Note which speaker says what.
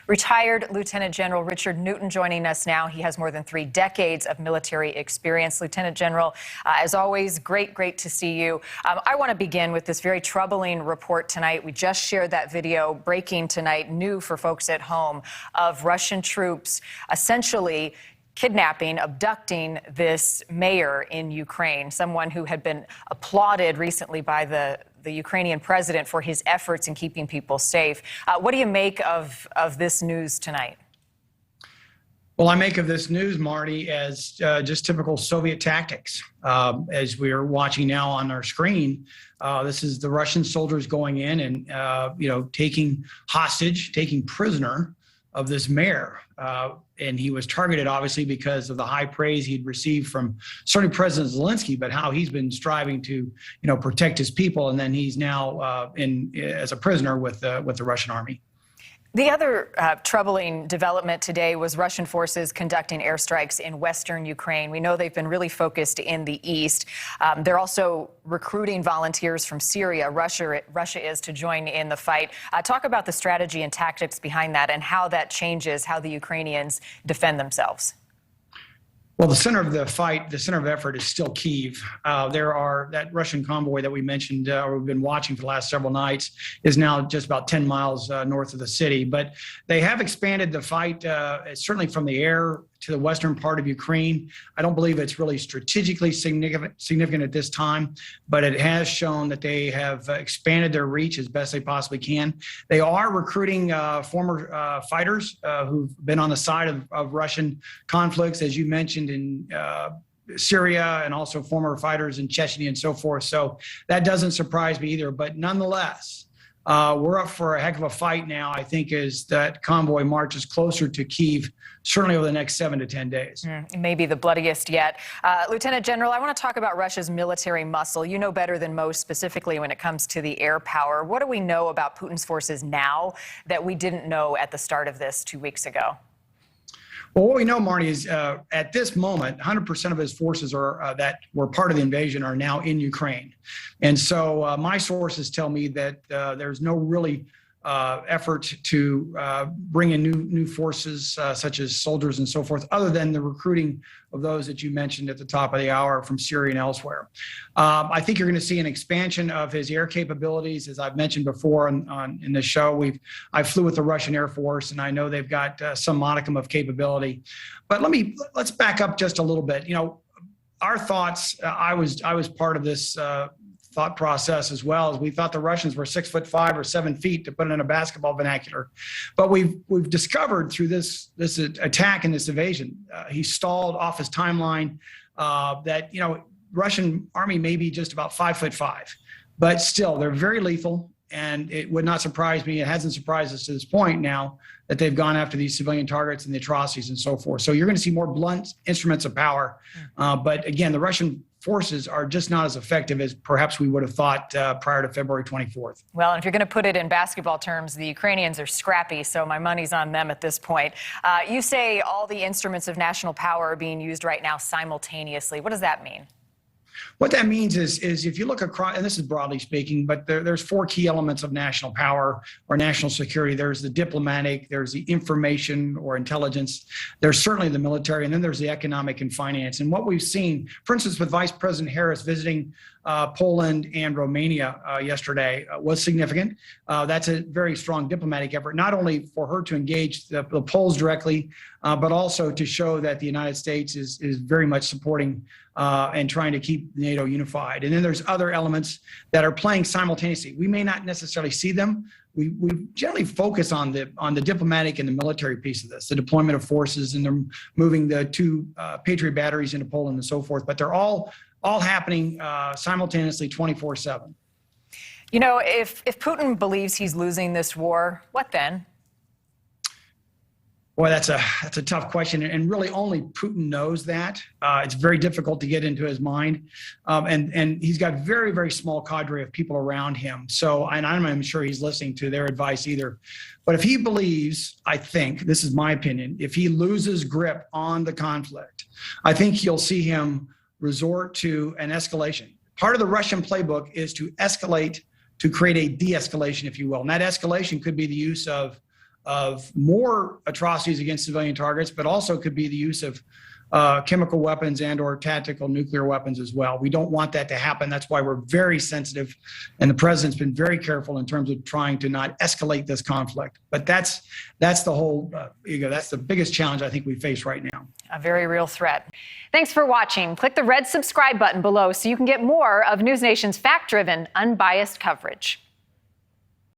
Speaker 1: Retired Lieutenant General Richard Newton joining us now. He has more than 3 decades of military experience. Lieutenant General, as always, great to see you. I want to begin with this very troubling report tonight. We just shared that video breaking tonight, new for folks at home, of Russian troops essentially kidnapping, abducting this mayor in Ukraine, someone who had been applauded recently by the Ukrainian president for his efforts in keeping people safe. What do you make of this news tonight?
Speaker 2: Well, I make of this news, Marty, as just typical Soviet tactics. As we are watching now on our screen, this is the Russian soldiers going in and, taking hostage, taking prisoner of this mayor. And he was targeted, obviously, because of the high praise he'd received from certainly President Zelensky, but how he's been striving to, protect his people. And then he's now as a prisoner with the Russian army.
Speaker 1: The other troubling development today was Russian forces conducting airstrikes in western Ukraine. We know they've been really focused in the east. They're also recruiting volunteers from Syria. Russia is to join in the fight. Talk about the strategy and tactics behind that and how that changes how the Ukrainians defend themselves.
Speaker 2: Well, the center of the fight, the center of effort is still Kyiv. That Russian convoy that we mentioned, or we've been watching for the last several nights, is now just about 10 miles north of the city. But they have expanded the fight, certainly from the air to the western part of Ukraine. I don't believe it's really strategically significant at this time, but it has shown that they have expanded their reach as best they possibly can. They are recruiting former fighters who've been on the side of Russian conflicts, as you mentioned, in Syria, and also former fighters in Chechnya and so forth. So that doesn't surprise me either. But nonetheless, we're up for a heck of a fight now, I think, as that convoy marches closer to Kyiv, certainly over the next 7 to 10 days.
Speaker 1: Maybe the bloodiest yet. Lieutenant General, I want to talk about Russia's military muscle. You know better than most, specifically when it comes to the air power. What do we know about Putin's forces now that we didn't know at the start of this 2 weeks ago?
Speaker 2: Well, what we know, Marty, is at this moment, 100% of his forces that were part of the invasion are now in Ukraine. And so my sources tell me that there's no really effort to bring in new forces, such as soldiers and so forth, other than the recruiting of those that you mentioned at the top of the hour from Syria and elsewhere. I think you're going to see an expansion of his air capabilities, as I've mentioned before in the show. I flew with the Russian Air Force, and I know they've got some modicum of capability. But let's back up just a little bit. Our thoughts. I was part of this thought process as well, as we thought the Russians were 6'5" or 7 feet, to put it in a basketball vernacular. But we've discovered through this attack and this invasion, he stalled off his timeline, that Russian army may be just about 5'5", but still they're very lethal. And it would not surprise me, it hasn't surprised us to this point now, that they've gone after these civilian targets and the atrocities and so forth. So you're going to see more blunt instruments of power. But again, the Russian forces are just not as effective as perhaps we would have thought prior to February 24th.
Speaker 1: Well, and if you're going to put it in basketball terms, the Ukrainians are scrappy, so my money's on them at this point. You say all the instruments of national power are being used right now simultaneously. What does that mean?
Speaker 2: What that means is if you look across, and this is broadly speaking, but there's 4 key elements of national power or national security. There's the diplomatic, there's the information or intelligence, there's certainly the military, and then there's the economic and finance. And what we've seen, for instance, with Vice President Harris visiting Poland and Romania yesterday was significant. That's a very strong diplomatic effort, not only for her to engage the Poles directly, but also to show that the United States is very much supporting and trying to keep NATO unified. And then there's other elements that are playing simultaneously. We may not necessarily see them. We generally focus on the diplomatic and the military piece of this, the deployment of forces, and they're moving the 2 Patriot batteries into Poland and so forth. But they're all happening simultaneously 24/7.
Speaker 1: If Putin believes he's losing this war, what then?
Speaker 2: Boy, that's a tough question, and really only Putin knows that. It's very difficult to get into his mind, and he's got very, very small cadre of people around him. So, and I'm not even sure he's listening to their advice either. But if he believes, I think, this is my opinion, if he loses grip on the conflict, I think you'll see him resort to an escalation. Part of the Russian playbook is to escalate, to create a de-escalation, if you will. And that escalation could be the use of of more atrocities against civilian targets, but also could be the use of chemical weapons and or tactical nuclear weapons as well. We don't want that to happen. That's why we're very sensitive, and the president's been very careful in terms of trying to not escalate this conflict. But that's the whole that's the biggest challenge I think we face right now.
Speaker 1: A very real threat. Thanks for watching. Click the red subscribe button below so you can get more of NewsNation's fact-driven, unbiased coverage.